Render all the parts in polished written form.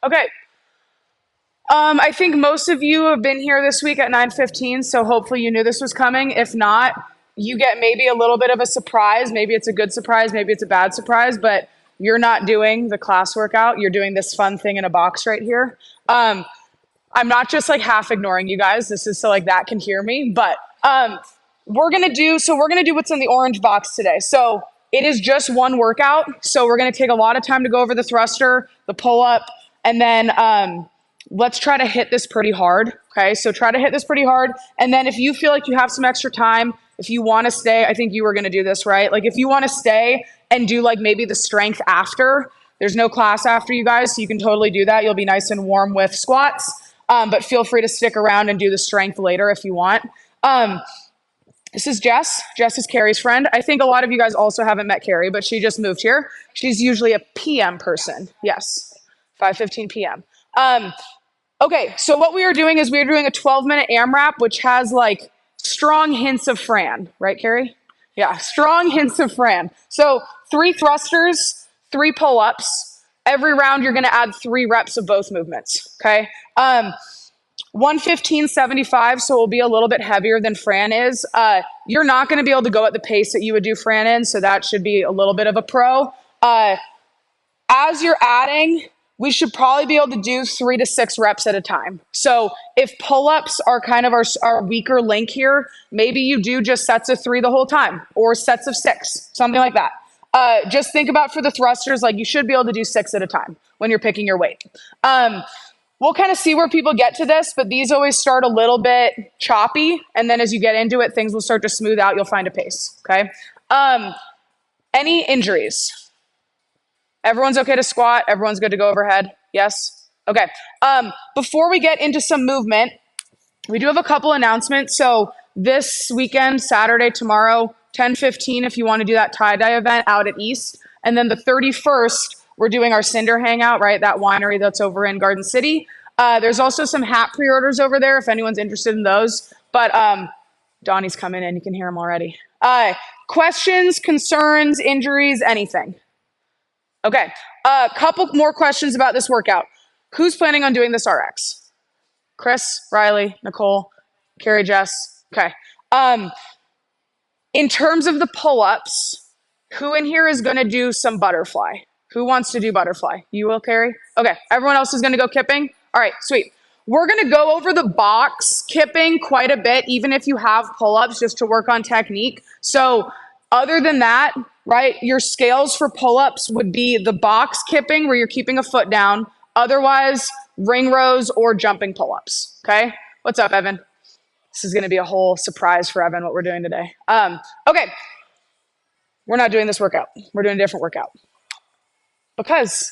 Okay. I think most of you have been here this week at 9:15, so hopefully you knew this was coming. If not, you get maybe a little bit of a surprise. Maybe it's a good surprise, maybe it's a bad surprise, but you're not doing the class workout. You're doing this fun thing in a box right here. I'm not just like half ignoring you guys. This is so like that can hear me, but we're gonna do what's in the orange box today. So it is just one workout. So we're gonna take a lot of time to go over the thruster, the pull up, and then let's try to hit this pretty hard. Okay, so try to hit this pretty hard. And then if you feel like you have some extra time, if you want to stay, I think you were gonna do this, right? Like if you want to stay and do like maybe the strength after, there's no class after you guys, so you can totally do that. You'll be nice and warm with squats. But feel free to stick around and do the strength later if you want. This is Jess. Jess is Carrie's friend. I think a lot of you guys also haven't met Carrie, but she just moved here. She's usually a PM person. Yes, 5:15 p.m. Okay, so what we are doing is we are doing a 12-minute AMRAP, which has like strong hints of Fran. Right, Carrie? Yeah, strong hints of Fran. So 3 thrusters, 3 pull-ups. Every round, you're going to add 3 reps of both movements, okay? 115.75, so it will be a little bit heavier than Fran is. You're not going to be able to go at the pace that you would do Fran in, so that should be a little bit of a pro. As you're adding, we should probably be able to do 3 to 6 reps at a time. So if pull-ups are kind of our weaker link here, maybe you do just sets of 3 the whole time, or sets of 6, something like that. Just think about for the thrusters, like you should be able to do 6 at a time when you're picking your weight. We'll kind of see where people get to this, but these always start a little bit choppy. And then as you get into it, things will start to smooth out. You'll find a pace, okay? Any injuries? Everyone's okay to squat? Everyone's good to go overhead? Yes? Okay. Before we get into some movement, we do have a couple announcements. So this weekend, Saturday, tomorrow, 10:15, if you want to do that tie-dye event out at East. And then the 31st, we're doing our Cinder Hangout, right? That winery that's over in Garden City. There's also some hat pre-orders over there if anyone's interested in those. But Donnie's coming in. You can hear him already. Questions, concerns, injuries, anything? Okay. A couple more questions about this workout. Who's planning on doing this RX? Chris, Riley, Nicole, Carrie, Jess. Okay. In terms of the pull-ups, who in here is going to do some butterfly? Who wants to do butterfly? You will, Carrie? Okay. Everyone else is going to go kipping? All right, sweet. We're going to go over the box kipping quite a bit, even if you have pull-ups, just to work on technique. So other than that, right, your scales for pull-ups would be the box kipping where you're keeping a foot down. Otherwise, ring rows or jumping pull-ups, okay? What's up, Evan? This is going to be a whole surprise for Evan, what we're doing today. Okay. We're not doing this workout. We're doing a different workout. Because,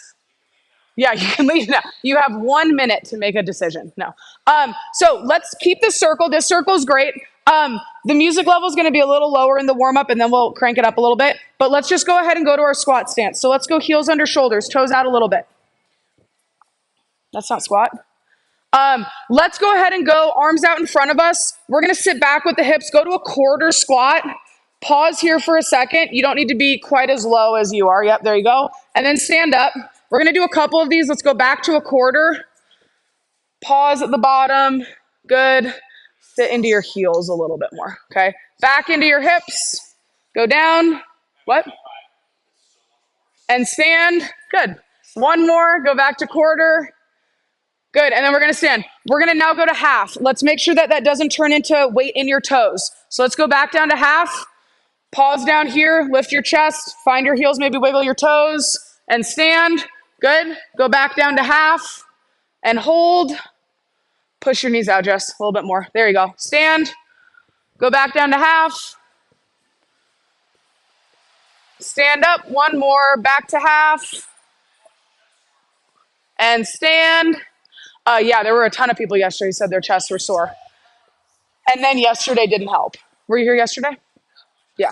yeah, you can leave now. You have 1 minute to make a decision. No. So let's keep this circle. This circle is great. The music level is going to be a little lower in the warm-up, and then we'll crank it up a little bit. But let's just go ahead and go to our squat stance. So let's go heels under shoulders, toes out a little bit. That's not squat. Let's go ahead and go arms out in front of us. We're going to sit back with the hips, go to a quarter squat. Pause here for a second. You don't need to be quite as low as you are. Yep, there you go. And then stand up. We're going to do a couple of these. Let's go back to a quarter. Pause at the bottom. Good. Sit into your heels a little bit more. Okay. Back into your hips. Go down. What? And stand. Good. One more. Go back to quarter. Good. And then we're going to stand. We're going to now go to half. Let's make sure that that doesn't turn into weight in your toes. So let's go back down to half. Pause down here, lift your chest, find your heels, maybe wiggle your toes, and stand. Good. Go back down to half and hold. Push your knees out, Jess, a little bit more. There you go. Stand. Go back down to half. Stand up. One more. Back to half. And stand. Yeah, there were a ton of people yesterday who said their chests were sore. And then yesterday didn't help. Were you here yesterday? Yeah.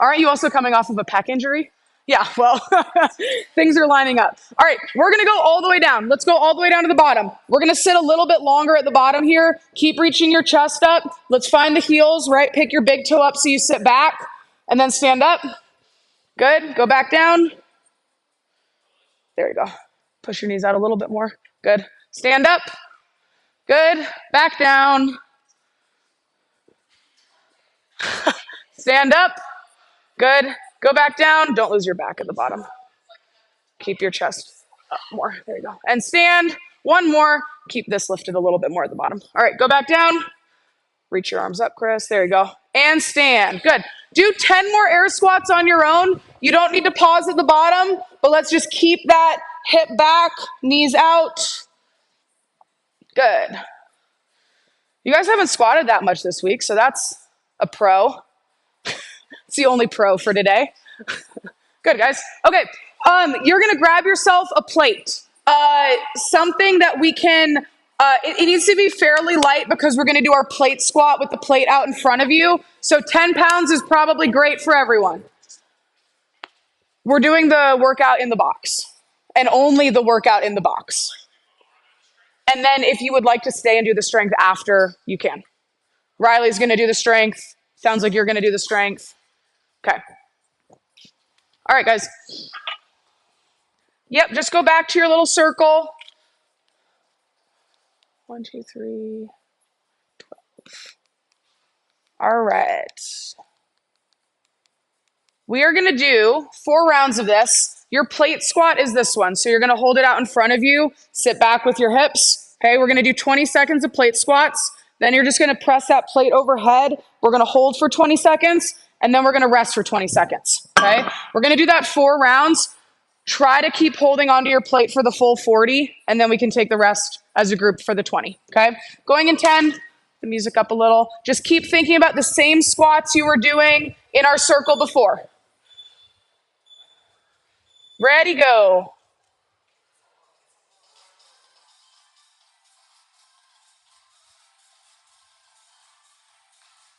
Aren't you also coming off of a pec injury? Yeah, well, things are lining up. All right, we're going to go all the way down. Let's go all the way down to the bottom. We're going to sit a little bit longer at the bottom here. Keep reaching your chest up. Let's find the heels, right? Pick your big toe up so you sit back and then stand up. Good. Go back down. There you go. Push your knees out a little bit more. Good. Stand up. Good. Back down. Stand up. Good. Go back down. Don't lose your back at the bottom. Keep your chest up more. There you go. And stand. One more. Keep this lifted a little bit more at the bottom. All right, go back down. Reach your arms up, Chris. There you go. And stand. Good. Do 10 more air squats on your own. You don't need to pause at the bottom, but let's just keep that hip back, knees out. Good. You guys haven't squatted that much this week, so that's a pro. It's the only pro for today. Good, guys. Okay, you're gonna grab yourself a plate. Something that we can, it needs to be fairly light because we're gonna do our plate squat with the plate out in front of you. So 10 pounds is probably great for everyone. We're doing the workout in the box and only the workout in the box. And then if you would like to stay and do the strength after, you can. Riley's gonna do the strength. Sounds like you're gonna do the strength. Okay. All right, guys. Yep, just go back to your little circle. 1, 2, 3, 12. All right. We are going to do 4 rounds of this. Your plate squat is this one. So you're going to hold it out in front of you, sit back with your hips. Okay, we're going to do 20 seconds of plate squats. Then you're just going to press that plate overhead. We're going to hold for 20 seconds, and then we're going to rest for 20 seconds. Okay, we're going to do that 4 rounds. Try to keep holding onto your plate for the full 40, and then we can take the rest as a group for the 20, okay? Going in 10, the music up a little. Just keep thinking about the same squats you were doing in our circle before. Ready, go.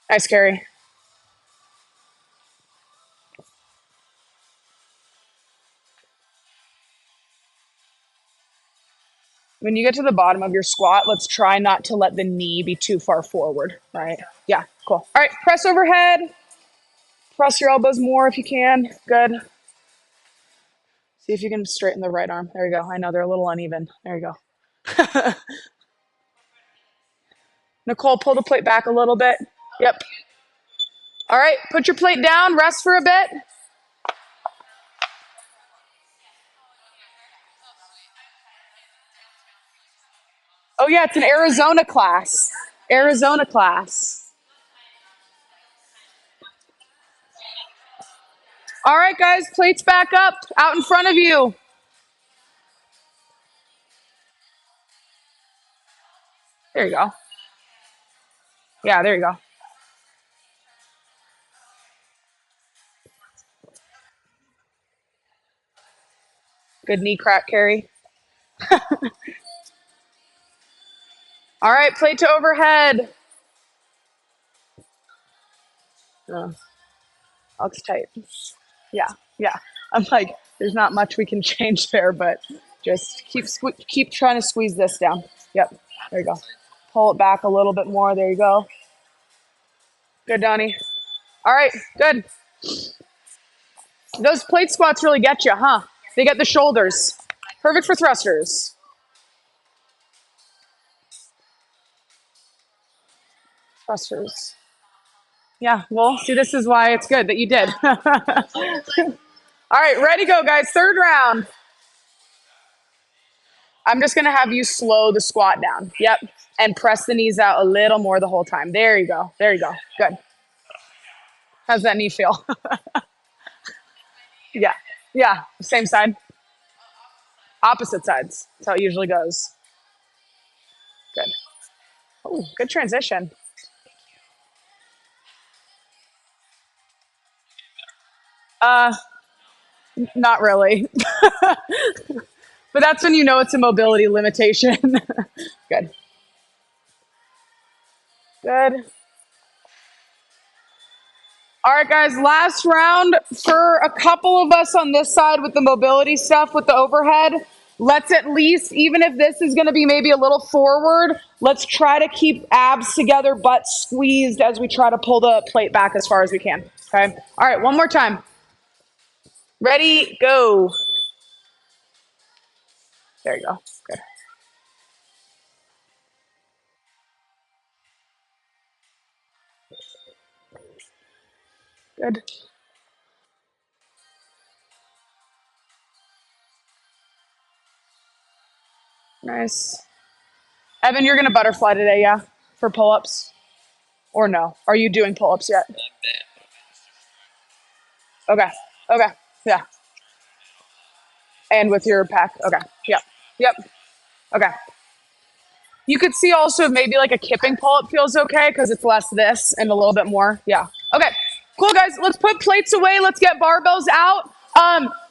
Nice, Carrie. When you get to the bottom of your squat, let's try not to let the knee be too far forward, right? Yeah, cool. All right, press overhead. Press your elbows more if you can. Good. See if you can straighten the right arm. There you go. I know they're a little uneven. There you go. Nicole, pull the plate back a little bit. Yep. All right, put your plate down. Rest for a bit. Oh, yeah, it's an Arizona class. Arizona class. All right, guys, plates back up, out in front of you. There you go. Yeah, there you go. Good knee crack, Carrie. All right, plate to overhead. Looks tight. Yeah, yeah. I'm like, there's not much we can change there, but just keep trying to squeeze this down. Yep, there you go. Pull it back a little bit more. There you go. Good, Donnie. All right, good. Those plate squats really get you, huh? They get the shoulders. Perfect for thrusters. Thrusters. Yeah, well, see, this is why it's good that you did. All right, ready to go, guys. 3rd round. I'm just going to have you slow the squat down. Yep. And press the knees out a little more the whole time. There you go. There you go. Good. How's that knee feel? Yeah. Yeah. Same side. Opposite sides. That's how it usually goes. Good. Oh, good transition. Not really. But that's when you know it's a mobility limitation. Good. Good. All right, guys, last round for a couple of us on this side with the mobility stuff with the overhead. Let's at least, even if this is going to be maybe a little forward, let's try to keep abs together, butt squeezed as we try to pull the plate back as far as we can. Okay. All right, one more time. Ready, go. There you go. Good. Good. Nice. Evan, you're gonna butterfly today, yeah? For pull-ups? Or no? Are you doing pull-ups yet? Okay. Okay. Yeah. And with your pack. Okay. Yep. Yep. Okay. You could see also maybe like a kipping pull-up feels okay because it's less this and a little bit more. Yeah. Okay. Cool, guys. Let's put plates away. Let's get barbells out.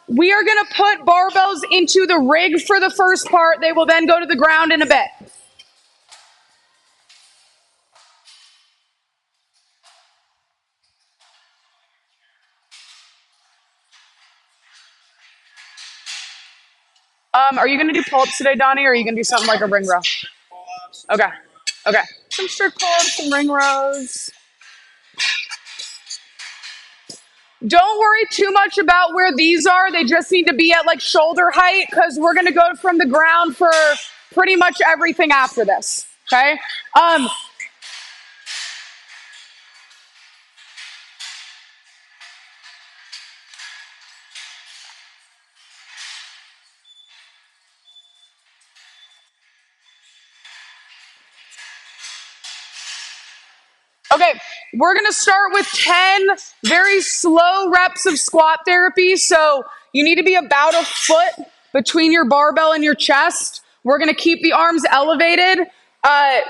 We are gonna put barbells into the rig for the first part. They will then go to the ground in a bit. Are you gonna do pull-ups today, Donnie, or are you gonna do something like a ring row? Okay. Okay. Some strict pull-ups, some ring rows. Don't worry too much about where these are. They just need to be at like shoulder height because we're gonna go from the ground for pretty much everything after this. Okay. Um, Okay, we're gonna start with 10 very slow reps of squat therapy. So you need to be about a foot between your barbell and your chest. We're gonna keep the arms elevated.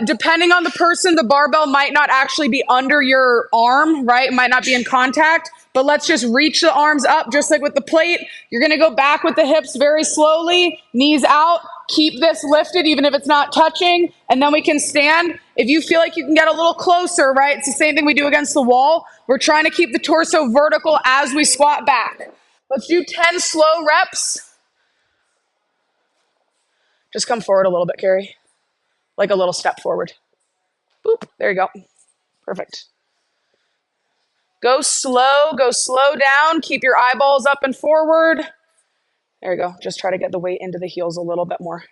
Depending on the person, the barbell might not actually be under your arm, right? It might not be in contact, but let's just reach the arms up just like with the plate. You're gonna go back with the hips very slowly, knees out. Keep this lifted even if it's not touching, and then we can stand. If you feel like you can get a little closer, right? It's the same thing we do against the wall. We're trying to keep the torso vertical as we squat back. Let's do 10 slow reps. Just come forward a little bit, Carrie. Like a little step forward. Boop. There you go. Perfect. Go slow down. Keep your eyeballs up and forward. There you go. Just try to get the weight into the heels a little bit more.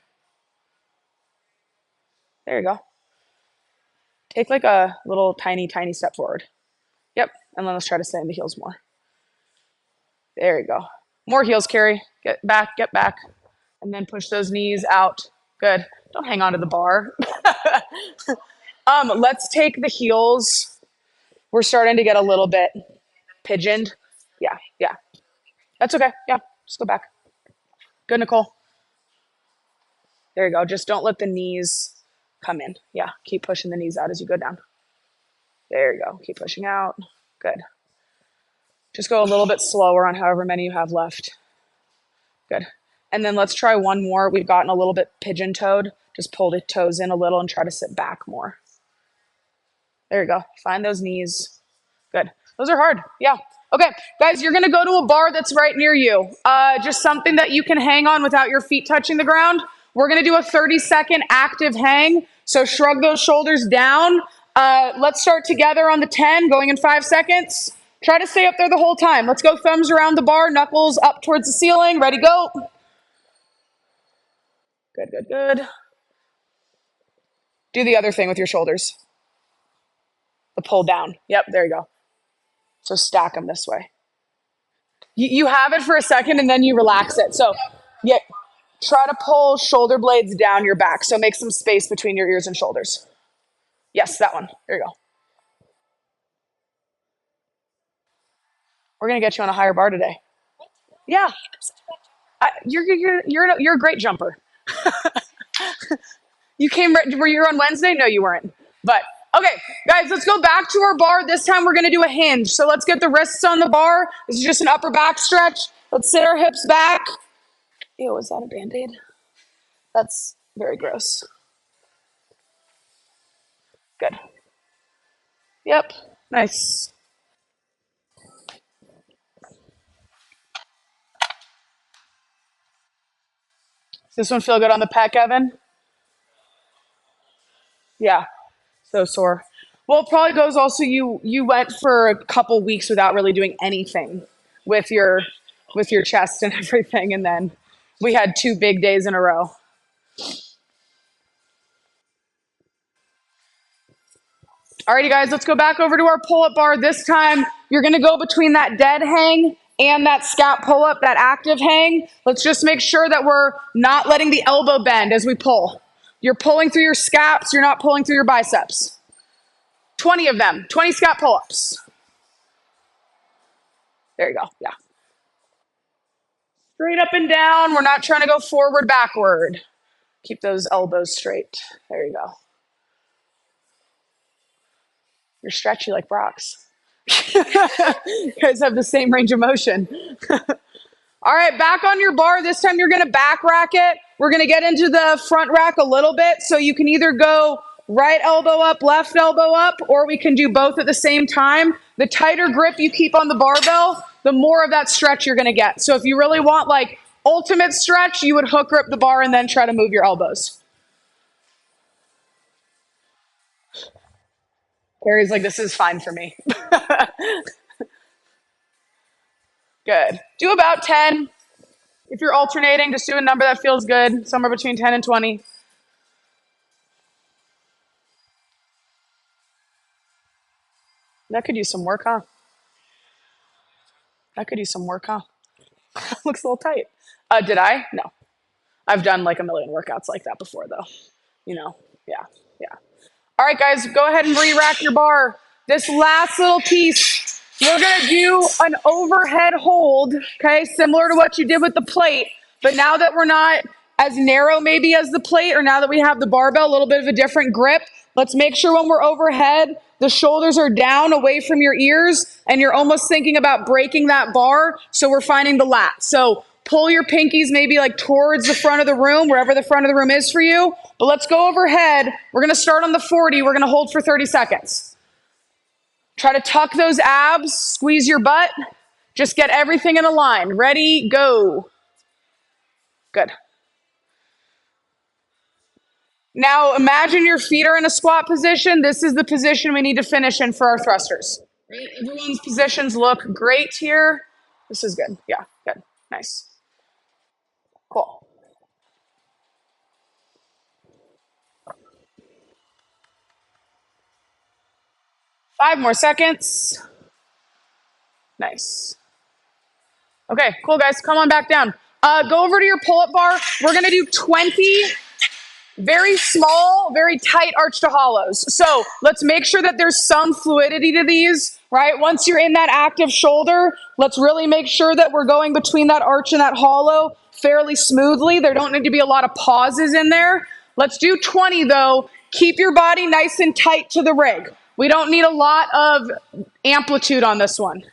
There you go. Take like a little tiny step forward. Yep. And then let's try to stay in the heels more. There you go. More heels, Carrie. Get back. And then push those knees out. Good. Don't hang on to the bar. Let's take the heels. We're starting to get a little bit pigeoned. Yeah. That's okay. Yeah. Just go back. Good, Nicole. There you go. Just don't let the knees come in. Yeah. Keep pushing the knees out as you go down. There you go. Keep pushing out. Good. Just go a little bit slower on however many you have left. Good. And then let's try one more. We've gotten a little bit pigeon-toed. Just pull the toes in a little and try to sit back more. There you go. Find those knees. Good. Those are hard. Yeah. Okay, guys, you're going to go to a bar that's right near you. Just something that you can hang on without your feet touching the ground. We're going to do a 30-second active hang. So shrug those shoulders down. Let's start together on the 10, going in 5 seconds. Try to stay up there the whole time. Let's go thumbs around the bar, knuckles up towards the ceiling. Ready, go. Good. Do the other thing with your shoulders. The pull down. Yep, there you go. So stack them this way. You have it for a second and then you relax it. So yeah, try to pull shoulder blades down your back. So make some space between your ears and shoulders. Yes, that one. There you go. We're gonna get you on a higher bar today. Yeah, you're a great jumper. You came. Were you on Wednesday? No, you weren't. But okay, guys, let's go back to our bar. This time we're gonna do a hinge. So let's get the wrists on the bar. This is just an upper back stretch. Let's sit our hips back. Ew, is that a Band-Aid? That's very gross. Good. Yep. Nice. Does this one feel good on the pec, Evan? Yeah. So sore. Well, it probably goes also you went for a couple weeks without really doing anything with your chest and everything, and then we had 2 big days in a row. Alrighty, guys, let's go back over to our pull-up bar. This time, you're gonna go between that dead hang and that scat pull-up, that active hang. Let's just make sure that we're not letting the elbow bend as we pull. You're pulling through your scaps, you're not pulling through your biceps. 20 of them, 20 scat pull-ups. There you go, yeah. Straight up and down. We're not trying to go forward, backward. Keep those elbows straight. There you go. You're stretchy like Brock's. You guys have the same range of motion. All right, back on your bar. This time you're going to back rack it. We're going to get into the front rack a little bit. So you can either go right elbow up, left elbow up, or we can do both at the same time. The tighter grip you keep on the barbell, the more of that stretch you're going to get. So if you really want like ultimate stretch, you would hook grip the bar and then try to move your elbows. Carrie's like, this is fine for me. Good. Do about 10. If you're alternating, just do a number that feels good, somewhere between 10 and 20. That could use some work, huh? That could use some work, huh? Looks a little tight. Did I? No. I've done like a million workouts like that before, though. You know, yeah, yeah. All right, guys, go ahead and re-rack your bar. This last little piece, we're going to do an overhead hold, okay, similar to what you did with the plate. But now that we're not as narrow maybe as the plate, or now that we have the barbell, a little bit of a different grip, let's make sure when we're overhead, the shoulders are down away from your ears, and you're almost thinking about breaking that bar, so we're finding the lat. So pull your pinkies maybe like towards the front of the room, wherever the front of the room is for you. But let's go overhead. We're going to start on the 40. We're going to hold for 30 seconds. Try to tuck those abs, squeeze your butt. Just get everything in a line. Ready, go. Good. Now imagine your feet are in a squat position. This is the position we need to finish in for our thrusters. Right? Everyone's positions look great here. This is good. Yeah, good. Nice. Cool. Five more seconds. Nice. Okay, cool, guys. Come on back down. Go over to your pull-up bar. We're going to do 20 very small, very tight arch to hollows. So let's make sure that there's some fluidity to these, right? Once you're in that active shoulder, let's really make sure that we're going between that arch and that hollow fairly smoothly. There don't need to be a lot of pauses in there. Let's do 20, though. Keep your body nice and tight to the rig. We don't need a lot of amplitude on this one.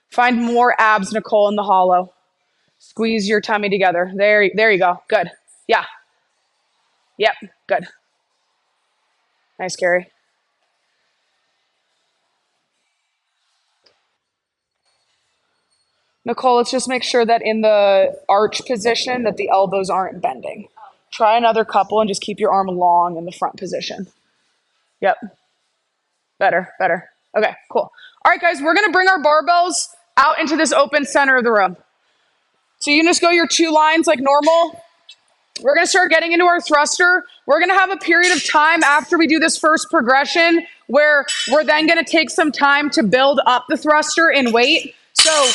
Find more abs, Nicole, in the hollow. Squeeze your tummy together. There you go. Good. Yeah. Yep. Good. Nice, Carrie. Nicole, let's just make sure that in the arch position that the elbows aren't bending. Try another couple and just keep your arm long in the front position. Yep. Better, better. Okay, cool. All right, guys, we're going to bring our barbells out into this open center of the room. So you can just go your two lines like normal. We're going to start getting into our thruster. We're going to have a period of time after we do this first progression where we're then going to take some time to build up the thruster in weight. So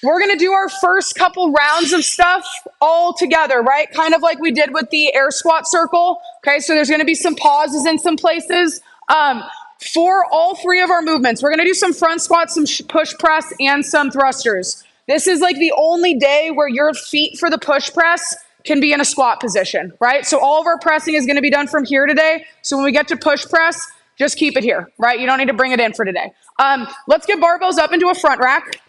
we're going to do our first couple rounds of stuff all together, right? Kind of like we did with the air squat circle. Okay, so there's going to be some pauses in some places. For all three of our movements, we're going to do some front squats, some push press, and some thrusters. This is like the only day where your feet for the push press can be in a squat position, right? So all of our pressing is going to be done from here today. So when we get to push press, just keep it here, right? You don't need to bring it in for today. Let's get barbells up into a front rack.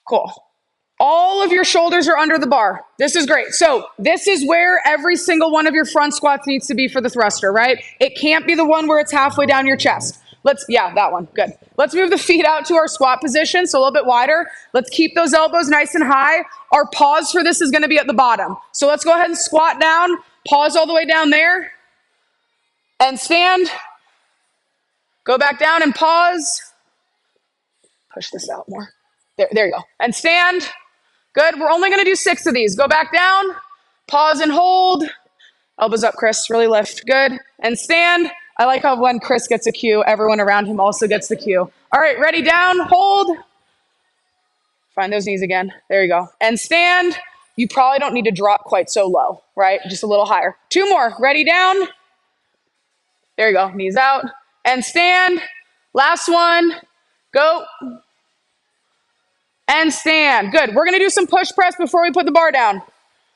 Cool. All of your shoulders are under the bar. This is great. So this is where every single one of your front squats needs to be for the thruster, right? It can't be the one where it's halfway down your chest. Yeah, that one. Good. Let's move the feet out to our squat position, so a little bit wider. Let's keep those elbows nice and high. Our pause for this is going to be at the bottom. So let's go ahead and squat down, pause all the way down there, and stand. Go back down and pause. Push this out more. There you go. And stand. Good. We're only going to do 6 of these. Go back down. Pause and hold. Elbows up, Chris. Really lift. Good. And stand. I like how when Chris gets a cue, everyone around him also gets the cue. All right, ready, down, hold. Find those knees again. There you go. And stand. You probably don't need to drop quite so low, right? Just a little higher. 2 more. Ready, down. There you go. Knees out. And stand. Last one. Go. And stand. Good. We're going to do some push press before we put the bar down.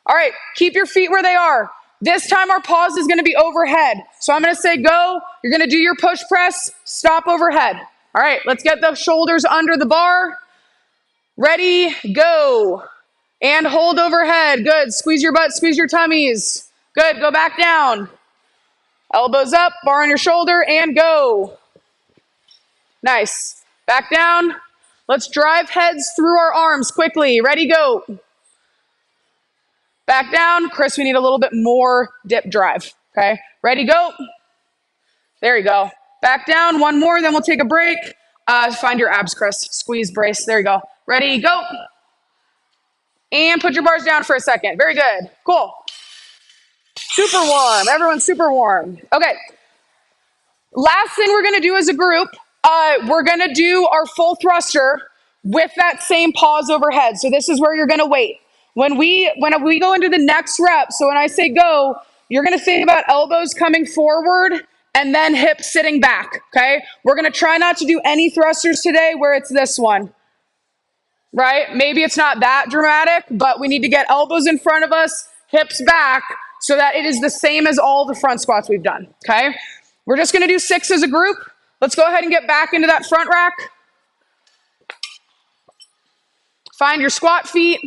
All right. Keep your feet where they are. This time our pause is going to be overhead. So I'm going to say go. You're going to do your push press. Stop overhead. All right. Let's get the shoulders under the bar. Ready, go. And hold overhead. Good. Squeeze your butt. Squeeze your tummies. Good. Go back down. Elbows up. Bar on your shoulder. And go. Nice. Back down. Let's drive heads through our arms quickly. Ready, go. Back down. Chris, we need a little bit more dip drive. Okay. Ready, go. There you go. Back down. One more, then we'll take a break. Find your abs, Chris. Squeeze, brace. There you go. Ready, go. And put your bars down for a second. Very good. Cool. Super warm. Everyone's super warm. Okay. Last thing we're going to do as a group, we're going to do our full thruster with that same pause overhead. So this is where you're going to wait. When we go into the next rep, so when I say go, you're going to think about elbows coming forward and then hips sitting back, okay? We're going to try not to do any thrusters today where it's this one, right? Maybe it's not that dramatic, but we need to get elbows in front of us, hips back, so that it is the same as all the front squats we've done, okay? We're just going to do 6 as a group. Let's go ahead and get back into that front rack. Find your squat feet.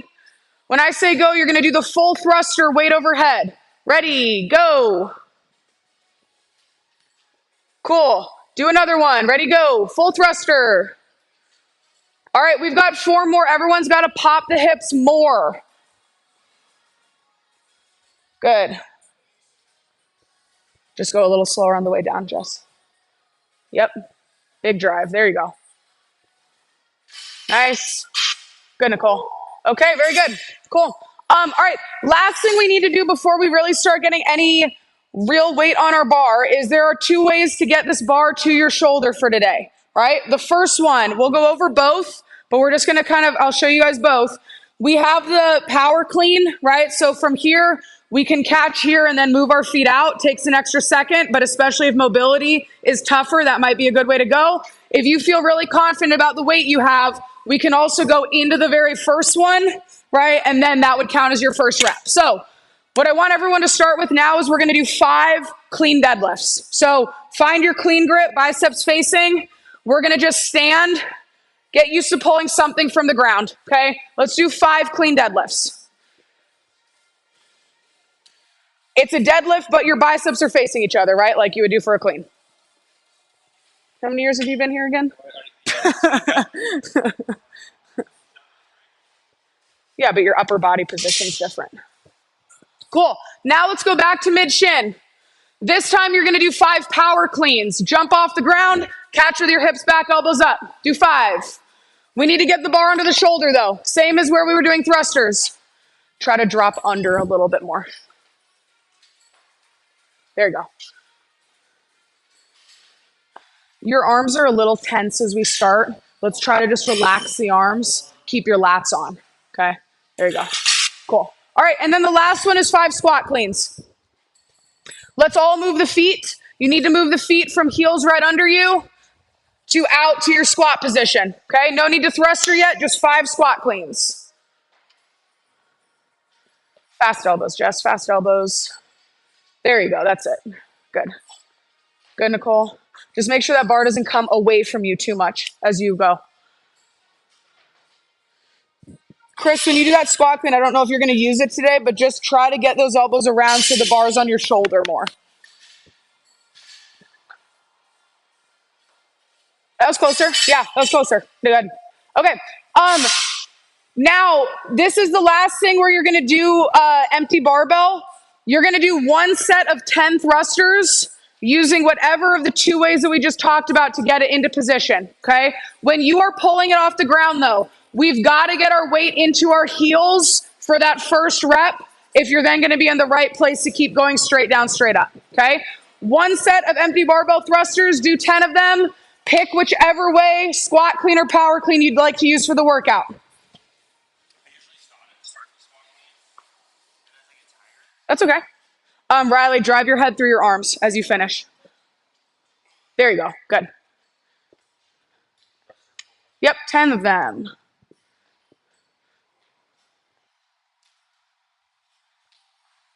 When I say go, you're going to do the full thruster, weight overhead. Ready, go. Cool. Do another one. Ready, go. Full thruster. All right, we've got 4 more. Everyone's got to pop the hips more. Good. Just go a little slower on the way down, Jess. Yep. Big drive. There you go. Nice. Good, Nicole. Okay, very good. Cool. All right, last thing we need to do before we really start getting any real weight on our bar is there are 2 ways to get this bar to your shoulder for today, right? The first one, we'll go over both, but we're just going to I'll show you guys both. We have the power clean, right? So from here, we can catch here and then move our feet out. Takes an extra second, but especially if mobility is tougher, that might be a good way to go. If you feel really confident about the weight you have, we can also go into the very first one, right? And then that would count as your first rep. So what I want everyone to start with now is we're going to do 5 clean deadlifts. So find your clean grip, biceps facing. We're going to just stand, get used to pulling something from the ground, okay? Let's do 5 clean deadlifts. It's a deadlift, but your biceps are facing each other, right? Like you would do for a clean. How many years have you been here again? Yeah, but your upper body position is different. Cool. Now let's go back to mid-shin. This time you're going to do 5 power cleans. Jump off the ground, catch with your hips back, elbows up. Do 5. We need to get the bar under the shoulder, though. Same as where we were doing thrusters. Try to drop under a little bit more. There you go. Your arms are a little tense as we start. Let's try to just relax the arms. Keep your lats on, okay? There you go. Cool. All right, and then the last one is 5 squat cleans. Let's all move the feet. You need to move the feet from heels right under you to out to your squat position, okay? No need to thruster yet, just 5 squat cleans. Fast elbows, Jess, fast elbows. There you go, that's it. Good. Good, Nicole. Just make sure that bar doesn't come away from you too much as you go. Chris, when you do that squat clean, I don't know if you're going to use it today, but just try to get those elbows around so the bar's on your shoulder more. That was closer. Yeah, that was closer. Good. Okay. Now, this is the last thing where you're going to do empty barbell. You're going to do 1 set of 10 thrusters using whatever of the 2 ways that we just talked about to get it into position, okay? When you are pulling it off the ground, though, We've got to get our weight into our heels for that first rep if you're then going to be in the right place to keep going straight down, straight up. Okay? One set of empty barbell thrusters, do 10 of them. Pick whichever way, squat clean or power clean, you'd like to use for the workout. That's okay. Riley, drive your head through your arms as you finish. There you go. Good. Yep, 10 of them.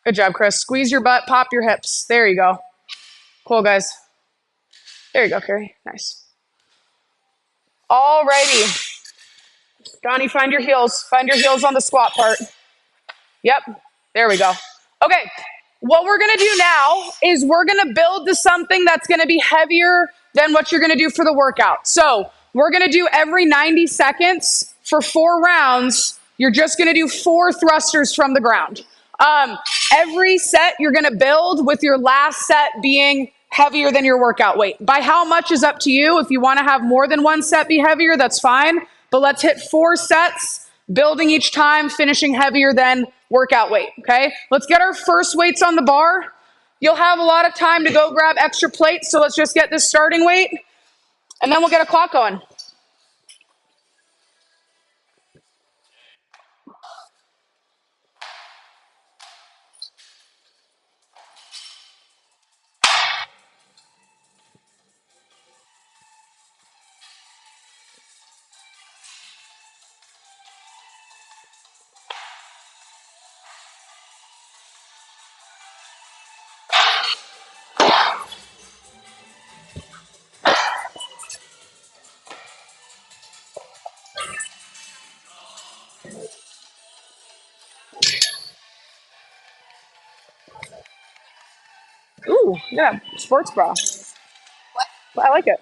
Good job, Chris. Squeeze your butt, pop your hips. There you go. Cool, guys. There you go, Carrie. Nice. Alrighty. Donnie, find your heels. Find your heels on the squat part. Yep. There we go. Okay. What we're going to do now is we're going to build to something that's going to be heavier than what you're going to do for the workout. So we're going to do every 90 seconds for 4 rounds. You're just going to do 4 thrusters from the ground. Every set you're going to build with your last set being heavier than your workout weight. By how much is up to you. If you want to have more than one set be heavier, that's fine. But let's hit 4 sets, building each time, finishing heavier than workout weight, okay? Let's get our first weights on the bar. You'll have a lot of time to go grab extra plates, so let's just get this starting weight, and then we'll get a clock going. Ooh, yeah, sports bra. I like it.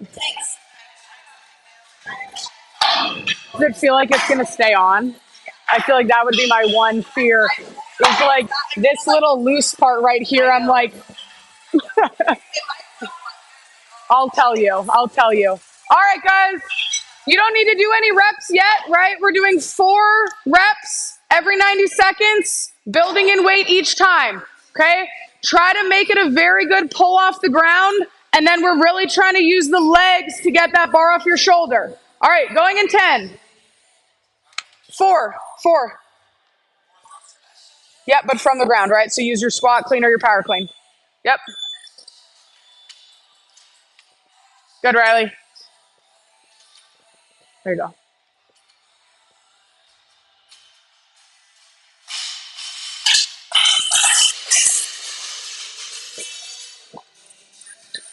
Does it feel like it's going to stay on? I feel like that would be my one fear. Is like this little loose part right here. I'm like, I'll tell you. I'll tell you. All right, guys. You don't need to do any reps yet, right? We're doing 4 reps every 90 seconds, building in weight each time, okay? Try to make it a very good pull off the ground, and then we're really trying to use the legs to get that bar off your shoulder. All right, going in 10. 4. Yep, but from the ground, right? So use your squat clean or your power clean. Yep. Good, Riley. There you go.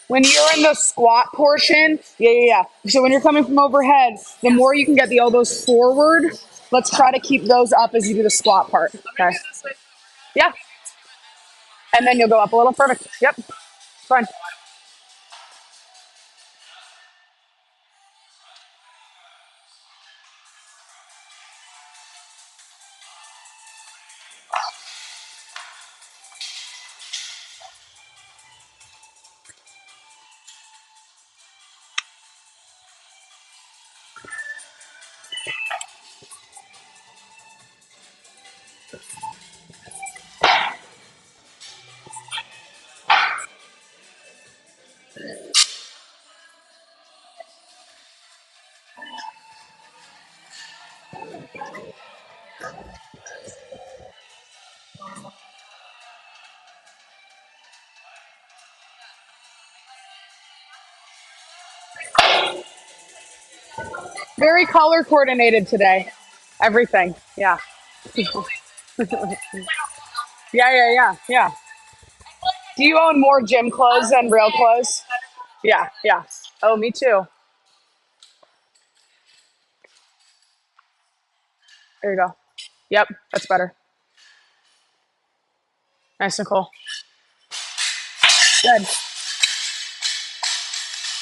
When you're in the squat portion, yeah. So when you're coming from overhead, the more you can get the elbows forward, let's try to keep those up as you do the squat part. Okay. Yeah. And then you'll go up a little. Perfect. Yep. Fine. Very color coordinated today. Everything. Yeah. Yeah. Do you own more gym clothes than real clothes? Yeah. Oh, me too. There you go. Yep, that's better. Nice, Nicole. Good.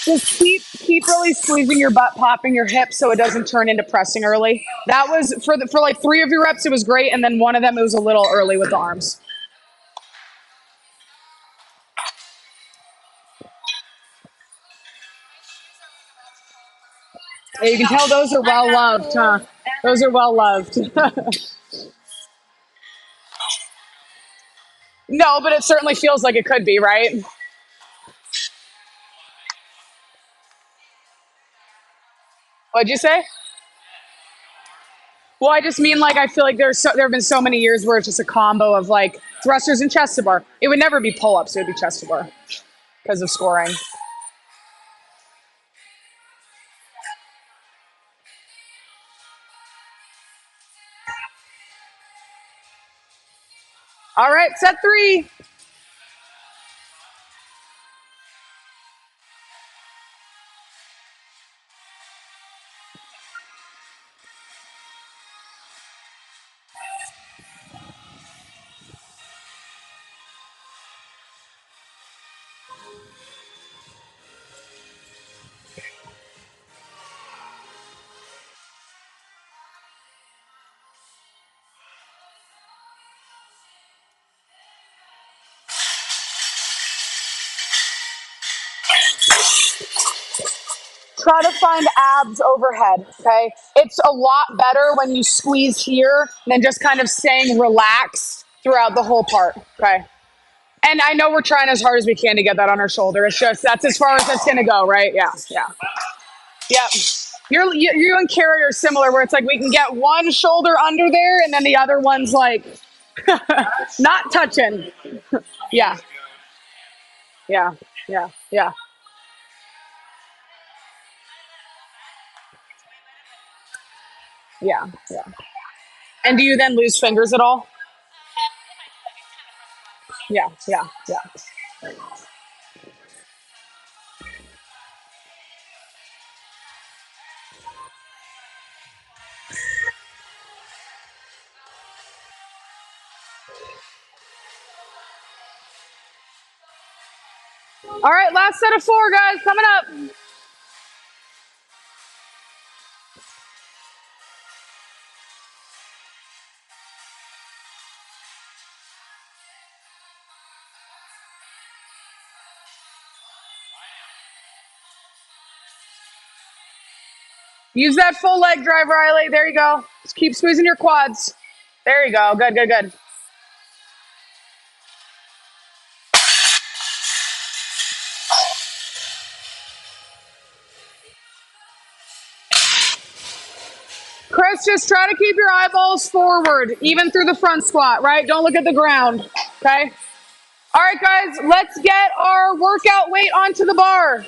Just keep really squeezing your butt, popping your hips so it doesn't turn into pressing early. That was for like 3 of your reps, it was great, and then one of them it was a little early with the arms. Yeah, you can tell those are well loved, huh? Those are well loved. No, but it certainly feels like it could be, right? What'd you say? Well, I just mean like I feel like there have been so many years where it's just a combo of like thrusters and chest to bar. It would never be pull ups; it would be chest to bar because of scoring. All right, set three. Try to find abs overhead, okay? It's a lot better when you squeeze here than just kind of staying relaxed throughout the whole part, okay? And I know we're trying as hard as we can to get that on our shoulder. It's just that's as far as it's gonna go, right? Yeah, yeah, yeah. You and Carrie are similar, where it's like we can get one shoulder under there, and then the other one's like not touching. Yeah, yeah, yeah, yeah, yeah, yeah. And do you then lose fingers at all? Yeah, yeah, yeah. All right, last set of four, guys, coming up. Use that full leg drive, Riley. There you go. Just keep squeezing your quads. There you go. Good, good, good. Chris, just try to keep your eyeballs forward, even through the front squat, right? Don't look at the ground, okay? All right, guys, let's get our workout weight onto the bar.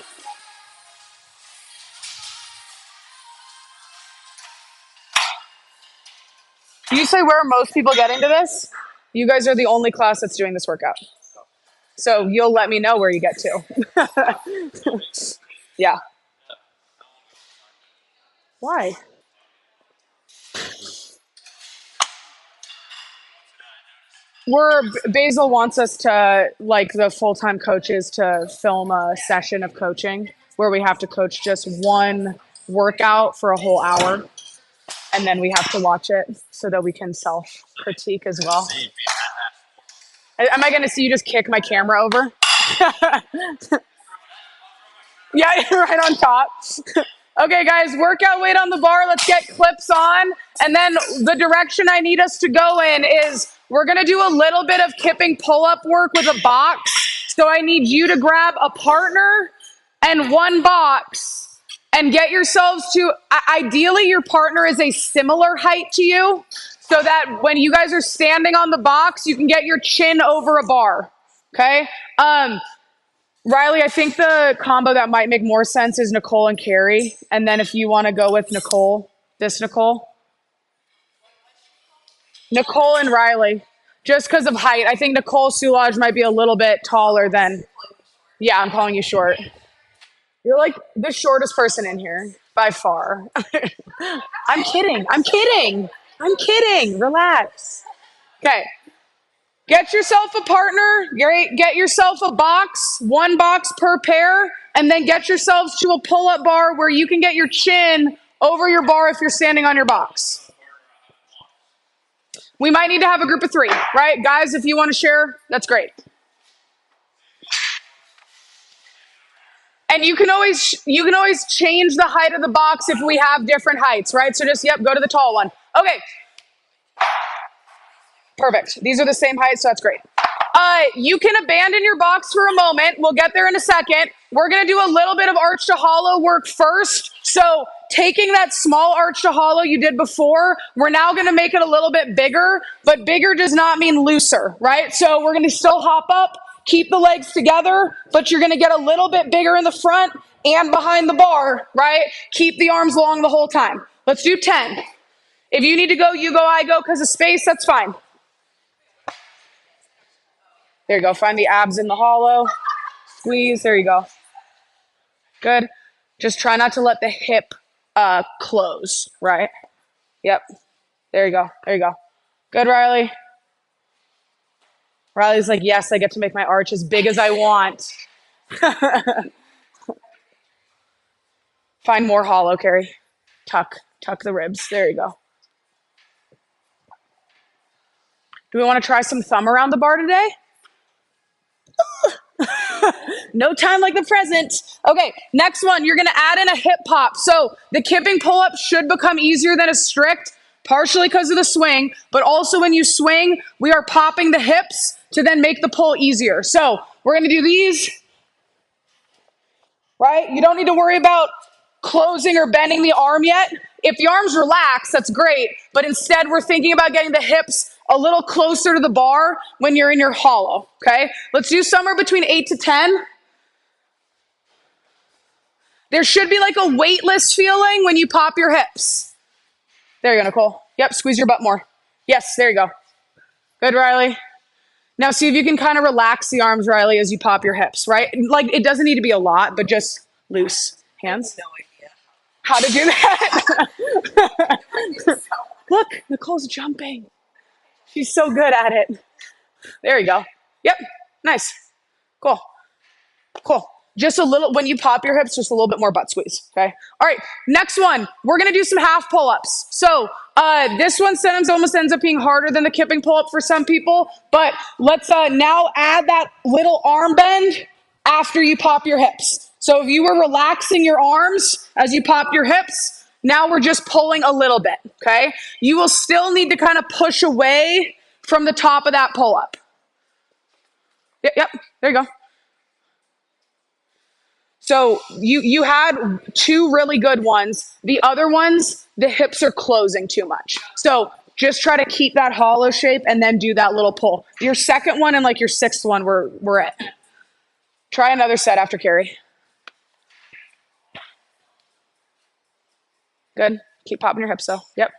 You say where are most people getting to this? You guys are the only class that's doing this workout. So you'll let me know where you get to. Yeah. Why? Basil wants us to, like the full-time coaches, to film a session of coaching where we have to coach just one workout for a whole hour, and then we have to watch it so that we can self-critique as well. Am I going to see you just kick my camera over? Yeah, right on top. Okay, guys, workout weight on the bar. Let's get clips on. And then the direction I need us to go in is we're going to do a little bit of kipping pull-up work with a box. So I need you to grab a partner and one box and get yourselves to, ideally, your partner is a similar height to you so that when you guys are standing on the box, you can get your chin over a bar. Okay? Riley, I think the combo that might make more sense is Nicole and Carrie. And then if you want to go with Nicole, this Nicole and Riley, just because of height. I think Nicole Soulage might be a little bit taller than, yeah, I'm calling you short. You're like the shortest person in here by far. I'm kidding. I'm kidding. I'm kidding. Relax. Okay. Get yourself a partner, get yourself a box, one box per pair, and then get yourselves to a pull-up bar where you can get your chin over your bar if you're standing on your box. We might need to have a group of three, right? Guys, if you want to share, that's great. And you can always change the height of the box if we have different heights, right? So just, yep, go to the tall one. Okay, perfect. These are the same height, so that's great. You can abandon your box for a moment. We'll get there in a second. We're going to do a little bit of arch to hollow work first. So taking that small arch to hollow you did before, we're now going to make it a little bit bigger, but bigger does not mean looser, right? So we're going to still hop up, keep the legs together, but you're going to get a little bit bigger in the front and behind the bar, right? Keep the arms long the whole time. Let's do 10. If you need to go, you go, I go because of space, that's fine. There you go. Find the abs in the hollow. Squeeze. There you go. Good. Just try not to let the hip close, right? Yep. There you go. There you go. Good, Riley. Riley's like, yes, I get to make my arch as big as I want. Find more hollow, Carrie. Tuck the ribs. There you go. Do we want to try some thumb around the bar today? No time like the present. Okay, next one, you're going to add in a hip pop. So the kipping pull-up should become easier than a strict, partially because of the swing, but also when you swing, we are popping the hips to then make the pull easier. So we're going to do these, right? You don't need to worry about closing or bending the arm yet. If the arm's relaxed, that's great, but instead we're thinking about getting the hips a little closer to the bar when you're in your hollow, okay? Let's do somewhere between 8 to 10. There should be like a weightless feeling when you pop your hips. There you go, Nicole. Yep, squeeze your butt more. Yes, there you go. Good, Riley. Now see if you can kind of relax the arms, Riley, as you pop your hips, right? Like it doesn't need to be a lot, but just loose. Hands. No idea how to do that. Look, Nicole's jumping. She's so good at it. There you go. Yep, nice. Cool. Cool. Just a little, when you pop your hips, just a little bit more butt squeeze, okay? All right, next one. We're going to do some half pull-ups. So this one sometimes almost ends up being harder than the kipping pull-up for some people, but let's now add that little arm bend after you pop your hips. So if you were relaxing your arms as you pop your hips, now we're just pulling a little bit, okay? You will still need to kind of push away from the top of that pull-up. Yep, there you go. So you had two really good ones. The other ones, the hips are closing too much. So just try to keep that hollow shape and then do that little pull. Your second one and like your sixth one were it. Try another set after Carrie. Good. Keep popping your hips though. Yep.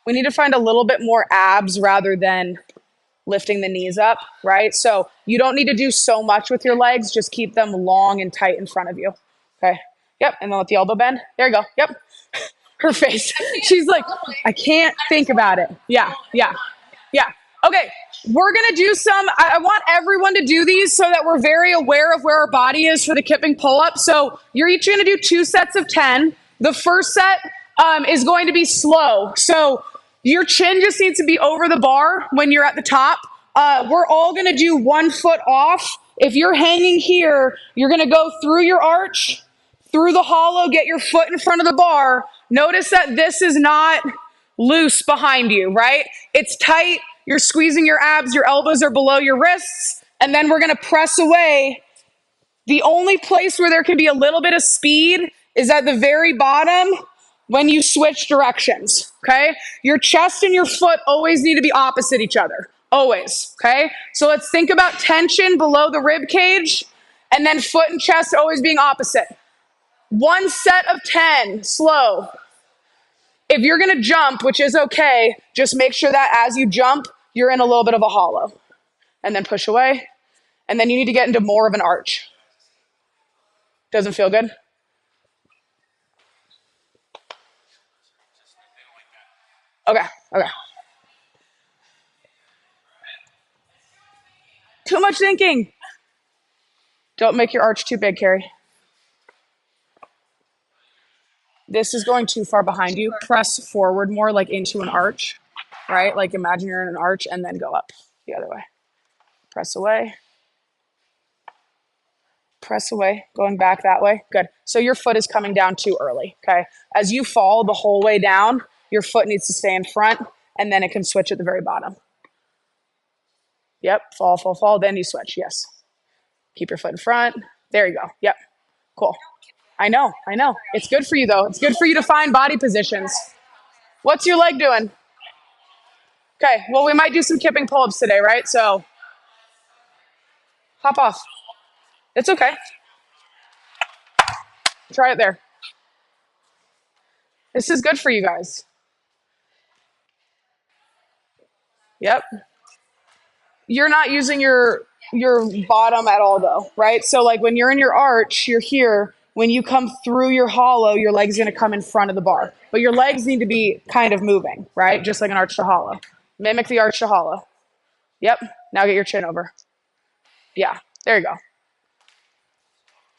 We need to find a little bit more abs rather than lifting the knees up, right? So you don't need to do so much with your legs. Just keep them long and tight in front of you. Okay. Yep. And then let the elbow bend. There you go. Yep. Her face. She's like, I can't think about it. Yeah. Yeah. Yeah. Okay. We're going to do some, I want everyone to do these so that we're very aware of where our body is for the kipping pull-up. So you're each going to do 2 sets of 10. The first set is going to be slow. So your chin just needs to be over the bar when you're at the top. We're all going to do 1 foot off. If you're hanging here, you're going to go through your arch, through the hollow, get your foot in front of the bar. Notice that this is not loose behind you, right? It's tight. You're squeezing your abs. Your elbows are below your wrists. And then we're going to press away. The only place where there can be a little bit of speed is at the very bottom when you switch directions, okay? Your chest and your foot always need to be opposite each other, always, okay? So let's think about tension below the rib cage and then foot and chest always being opposite. 1 set of 10, slow. If you're gonna jump, which is okay, just make sure that as you jump, you're in a little bit of a hollow. And then push away. And then you need to get into more of an arch. Doesn't feel good? Okay. Too much thinking. Don't make your arch too big, Carrie. This is going too far behind you. Press forward more, like into an arch, right? Like imagine you're in an arch and then go up the other way. Press away. Press away, going back that way. Good. So your foot is coming down too early. Okay. As you fall the whole way down, your foot needs to stay in front and then it can switch at the very bottom. Yep. Fall, fall, fall. Then you switch. Yes. Keep your foot in front. There you go. Yep. Cool. I know. I know. It's good for you though. It's good for you to find body positions. What's your leg doing? Okay. Well, we might do some kipping pull-ups today, right? So hop off. It's okay. Try it there. This is good for you guys. Yep. You're not using your bottom at all though, right? So like when you're in your arch, you're here. When you come through your hollow, your leg's going to come in front of the bar. But your legs need to be kind of moving, right? Just like an arch to hollow. Mimic the arch to hollow. Yep. Now get your chin over. Yeah. There you go.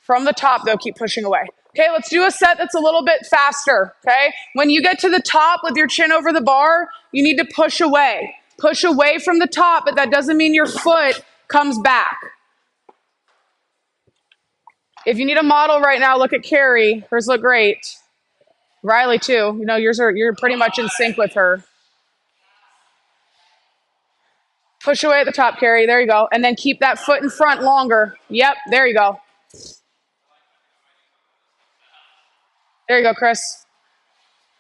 From the top, though, keep pushing away. Okay, let's do a set that's a little bit faster, okay? When you get to the top with your chin over the bar, you need to push away. Push away from the top, but that doesn't mean your foot comes back. If you need a model right now, look at Carrie. Hers look great. Riley, too. You know, you're pretty much in sync with her. Push away at the top, Carrie. There you go. And then keep that foot in front longer. Yep, there you go. There you go, Chris.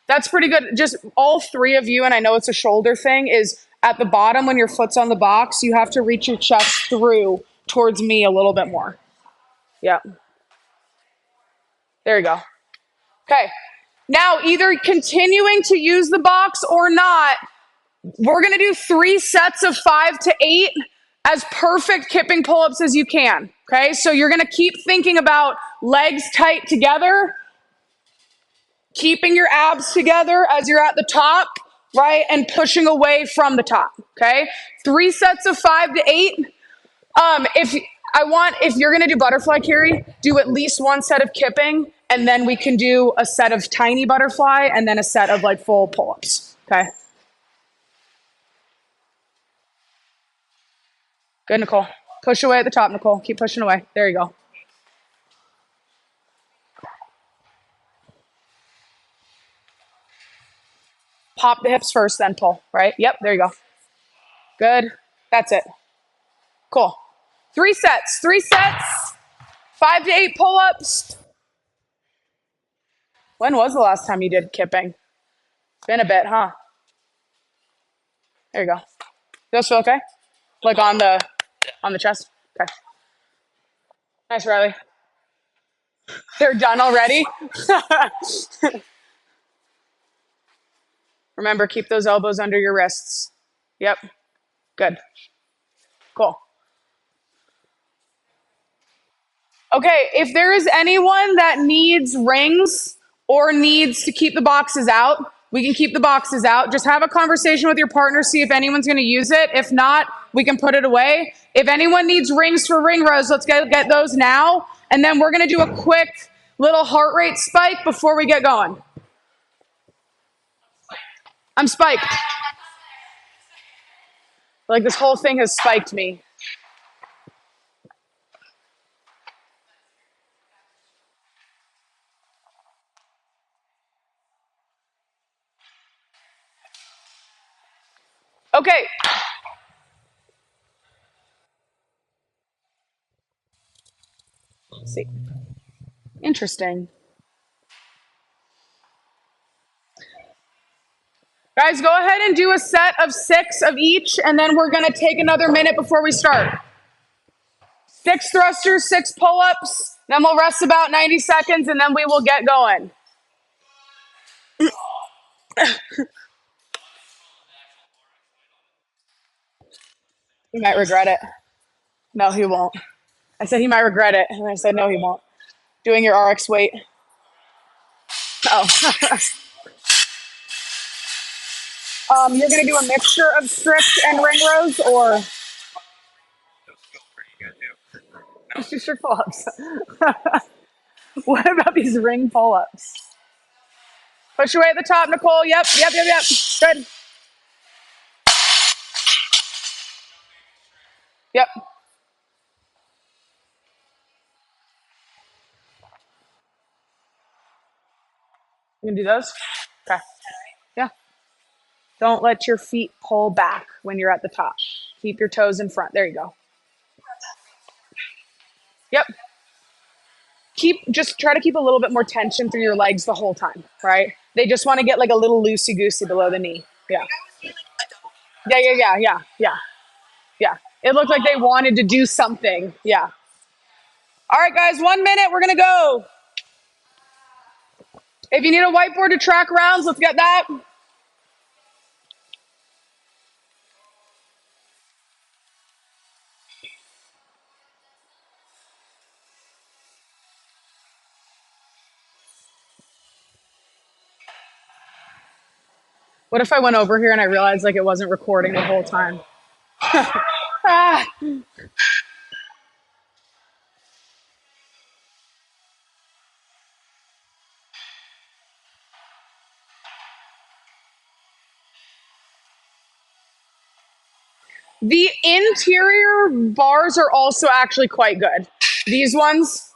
That's pretty good. Just all three of you, and I know it's a shoulder thing, is at the bottom when your foot's on the box, you have to reach your chest through towards me a little bit more. Yeah. There you go. Okay. Now, either continuing to use the box or not, we're going to do 3 sets of 5 to 8 as perfect kipping pull-ups as you can. Okay. So you're going to keep thinking about legs tight together, keeping your abs together as you're at the top, right? And pushing away from the top, okay? 3 sets of 5 to 8. If you're gonna do butterfly carry, do at least 1 set of kipping, and then we can do a set of tiny butterfly and then a set of like full pull-ups, okay? Good, Nicole. Push away at the top, Nicole. Keep pushing away. There you go. Pop the hips first, then pull, right? Yep, there you go. Good. That's it. Cool. 3 sets. 3 sets. 5 to 8 pull-ups. When was the last time you did kipping? Been a bit, huh? There you go. Those feel okay? Like on the chest? Okay. Nice, Riley. They're done already? Remember, keep those elbows under your wrists. Yep. Good. Cool. Okay, if there is anyone that needs rings or needs to keep the boxes out, we can keep the boxes out. Just have a conversation with your partner, see if anyone's going to use it. If not, we can put it away. If anyone needs rings for ring rows, let's get those now. And then we're going to do a quick little heart rate spike before we get going. I'm spiked. Like this whole thing has spiked me. Okay. Let's see. Interesting. Guys, go ahead and do a set of 6 of each, and then we're going to take another minute before we start. 6 thrusters, 6 pull-ups, then we'll rest about 90 seconds, and then we will get going. He might regret it. No, he won't. I said he might regret it, and I said no, he won't. Doing your RX weight. Oh. You're going to do a mixture of strict and ring rows, or? Let's do strict pull-ups. What about these ring pull-ups? Push away at the top, Nicole. Yep. Good. Yep. You can do those? Okay. Yeah. Don't let your feet pull back when you're at the top. Keep your toes in front. There you go. Yep. Just try to keep a little bit more tension through your legs the whole time, right? They just want to get like a little loosey goosey below the knee. Yeah. Yeah. Yeah. It looked like they wanted to do something. Yeah. All right, guys, 1 minute. We're going to go. If you need a whiteboard to track rounds, let's get that. What if I went over here and I realized like it wasn't recording the whole time? Ah. The interior bars are also actually quite good. These ones,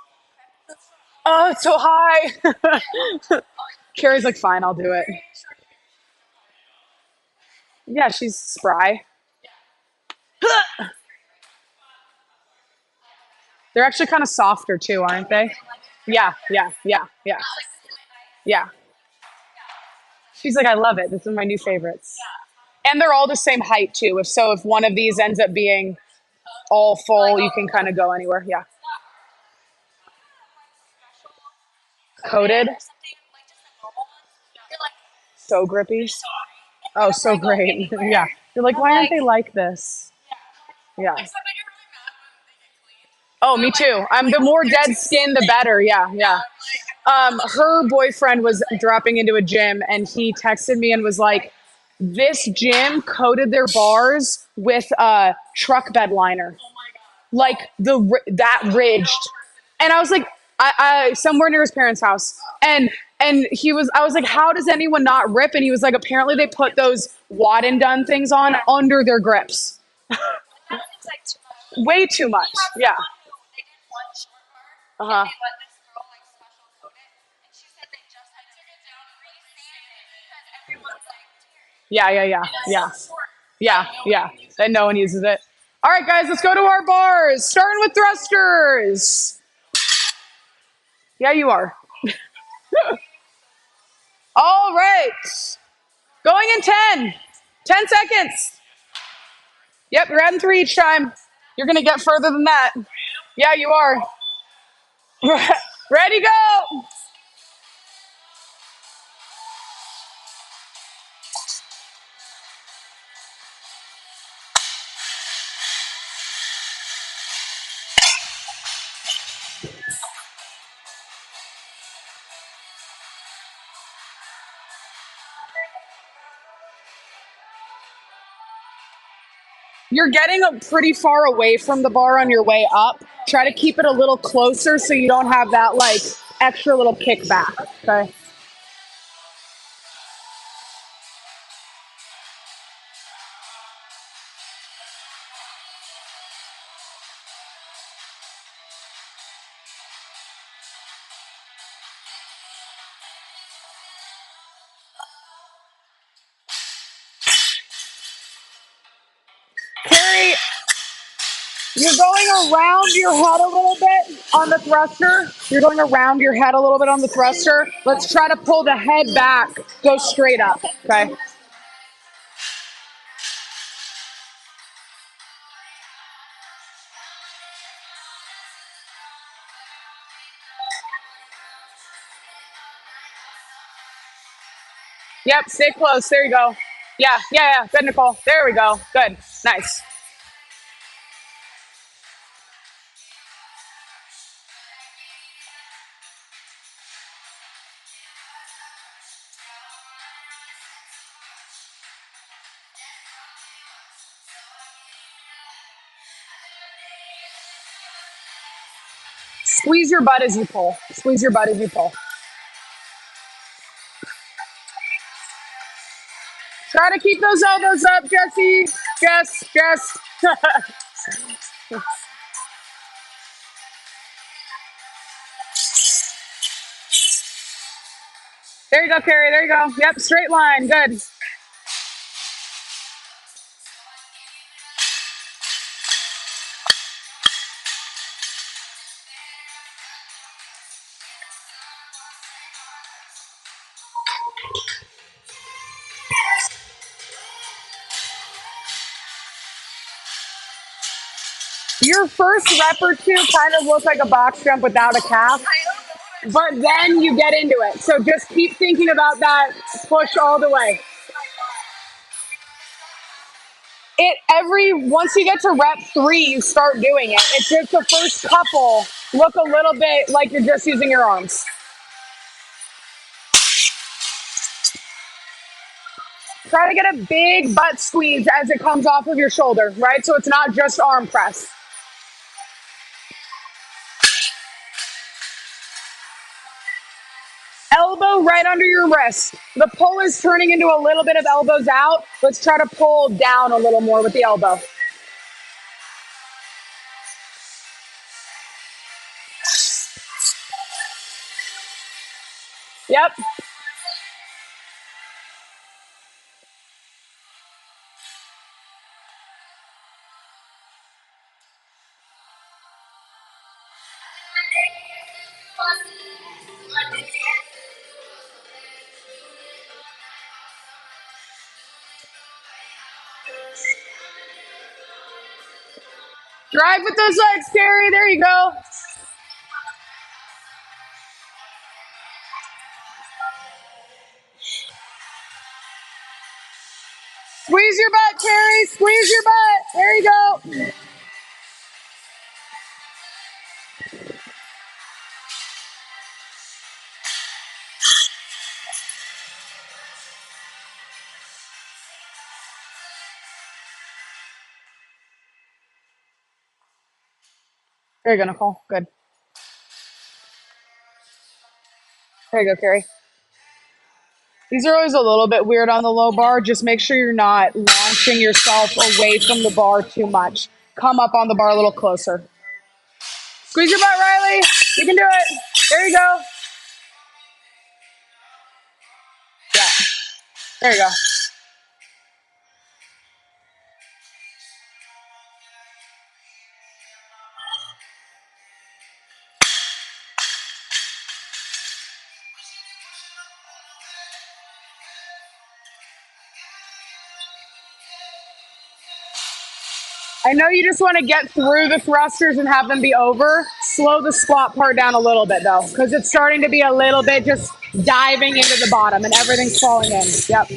oh, it's so high. Carrie's like, fine, I'll do it. Yeah, she's spry. They're actually kind of softer too, aren't they? Yeah. Yeah. She's like, I love it. This is my new favorites. And they're all the same height too. If one of these ends up being all full, you can kind of go anywhere. Yeah. Coated. So grippy. Oh, so great. Yeah. You're like, why aren't they like this? Yeah. Oh, me too. I'm the more dead skin, the better. Yeah. Her boyfriend was dropping into a gym and he texted me and was like, this gym coated their bars with a truck bed liner, like that ridged. And I was like, I somewhere near his parents' house, and I was like, how does anyone not rip? And he was like, apparently they put those wad and done things on under their grips. Way too much. Yeah. Uh huh. Yeah. And no one uses it. All right, guys, let's go to our bars. Starting with thrusters. Yeah, you are. All right. Going in 10. 10 seconds. Yep, you're adding 3 each time. You're going to get further than that. Yeah, you are. Ready, go. You're getting pretty far away from the bar on your way up. Try to keep it a little closer so you don't have that like extra little kickback. Okay. Carrie, you're going around your head a little bit on the thruster. You're going around your head a little bit on the thruster. Let's try to pull the head back. Go straight up. Okay. Yep. Stay close. There you go. Yeah. Good, Nicole. There we go. Good. Nice. Squeeze your butt as you pull. Squeeze your butt as you pull. Try to keep those elbows up, Jesse. Jess. There you go, Carrie. There you go. Yep, straight line. Good. Your first rep or two kind of looks like a box jump without a calf, but then you get into it. So just keep thinking about that push all the way. Once you get to rep 3, you start doing it. It's just the first couple look a little bit like you're just using your arms. Try to get a big butt squeeze as it comes off of your shoulder, right? So it's not just arm press. Elbow right under your wrist. The pull is turning into a little bit of elbows out. Let's try to pull down a little more with the elbow. Yep. Drive with those legs, Carrie. There you go. Squeeze your butt, Carrie. Squeeze your butt. There you go. There you go, Nicole. Good. There you go, Carrie. These are always a little bit weird on the low bar. Just make sure you're not launching yourself away from the bar too much. Come up on the bar a little closer. Squeeze your butt, Riley. You can do it. There you go. Yeah. There you go. I know you just want to get through the thrusters and have them be over. Slow the squat part down a little bit, though, because it's starting to be a little bit just diving into the bottom and everything's falling in. Yep.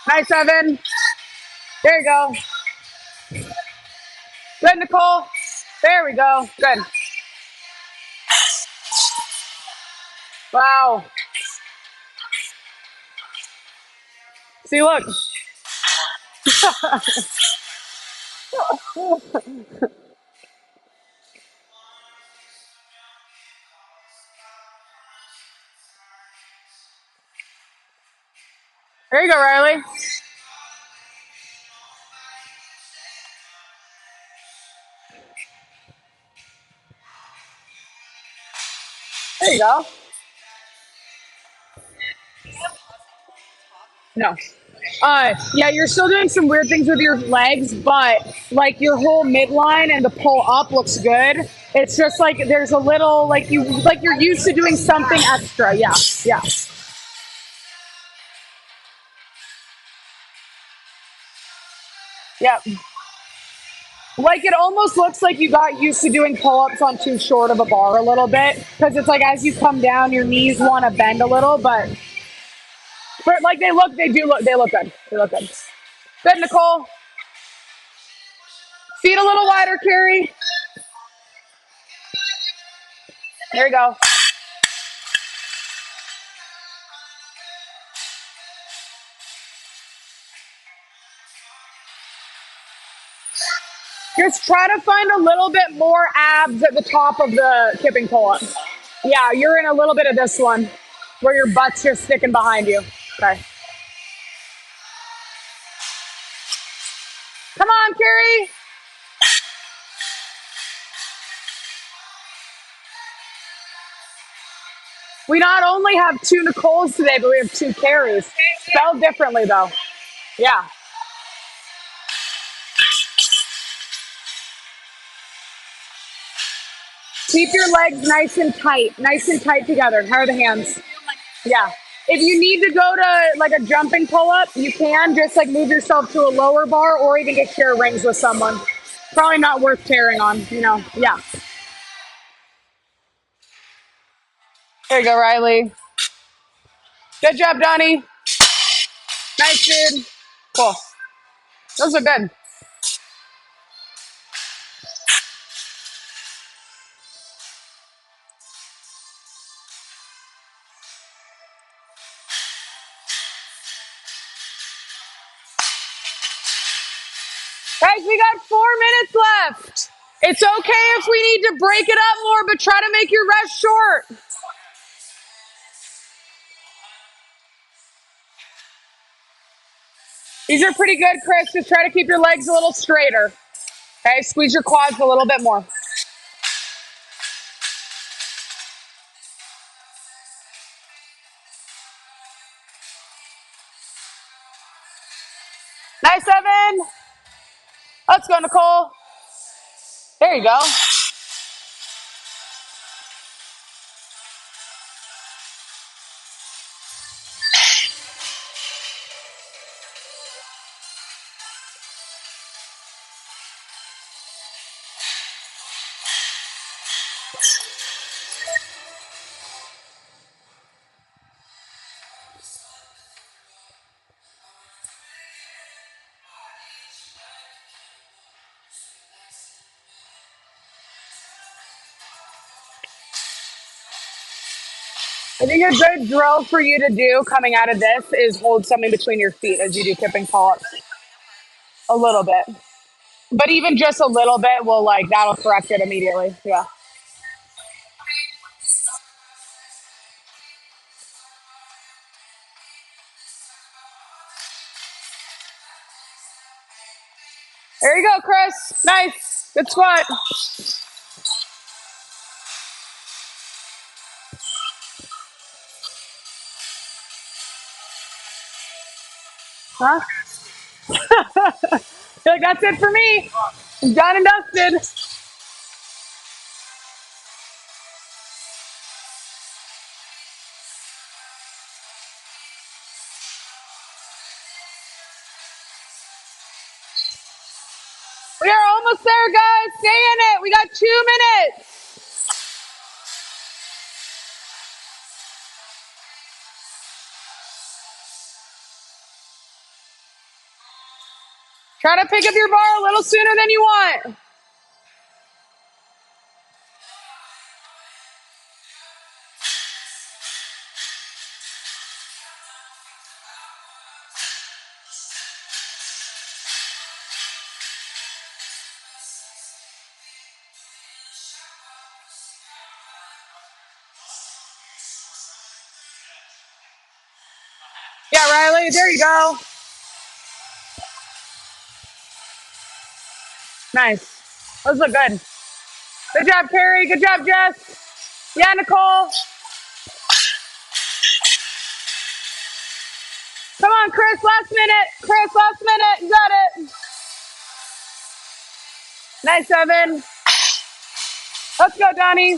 Nice, Evan. There you go. Good, Nicole. There we go. Good. Wow. See, look. There you go, Riley. There you go. No. Yeah, you're still doing some weird things with your legs, but like your whole midline and the pull up looks good. It's just like there's a little like you're used to doing something extra. Yeah, yeah, yeah. Like it almost looks like you got used to doing pull ups on too short of a bar a little bit because it's like as you come down, your knees want to bend a little, but like they look good. They look good. Good, Nicole. Feet a little wider, Carrie. There you go. Just try to find a little bit more abs at the top of the kipping pull-up. Yeah, you're in a little bit of this one where your butt's just sticking behind you. Okay. Come on, Carrie. We not only have two Nicoles today, but we have two Carries. Spelled differently, though. Yeah. Keep your legs nice and tight together. How are the hands? Yeah. If you need to go to like a jumping pull up, you can just like move yourself to a lower bar or even get chair rings with someone. Probably not worth carrying on, you know. Yeah. There you go, Riley. Good job, Donnie. Nice, dude. Cool. Those are good. Guys, we got 4 minutes left. It's okay if we need to break it up more, but try to make your rest short. These are pretty good, Chris. Just try to keep your legs a little straighter. Okay, squeeze your quads a little bit more. Nice, Evan. Let's go, Nicole. There you go. I think a good drill for you to do coming out of this is hold something between your feet as you do kipping pull-ups. A little bit. But even just a little bit will like, that'll correct it immediately. Yeah. There you go, Chris. Nice. Good squat. Huh? You're like, that's it for me. I'm done and dusted. We are almost there, guys. Stay in it. We got 2 minutes. Try to pick up your bar a little sooner than you want. Yeah, Riley, there you go. Nice. Those look good. Good job, Carrie. Good job, Jess. Yeah, Nicole. Come on, Chris. Last minute. Chris, last minute. You got it. Nice, Evan. Let's go, Donnie.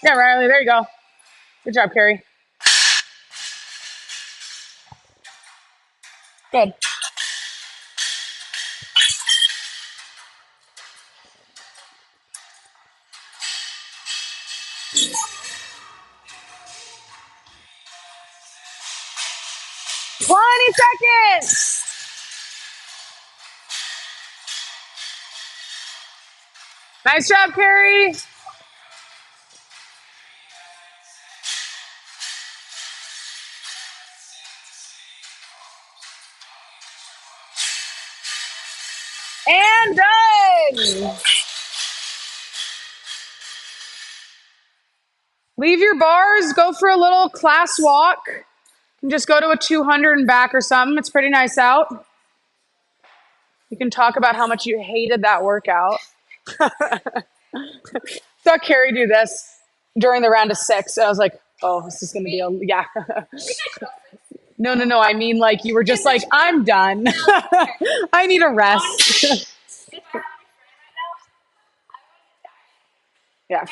Yeah, Riley, there you go. Good job, Carrie. Good. "20 seconds." Nice job, Carrie. And done. Leave your bars, go for a little class walk, and just go to a 200 and back or something. It's pretty nice out. You can talk about how much you hated that workout. Saw Carrie do this during the round of 6. And I was like, oh, this is going to be yeah. No, no, no. I mean, like, you were just like, I'm done. I need a rest. Yeah.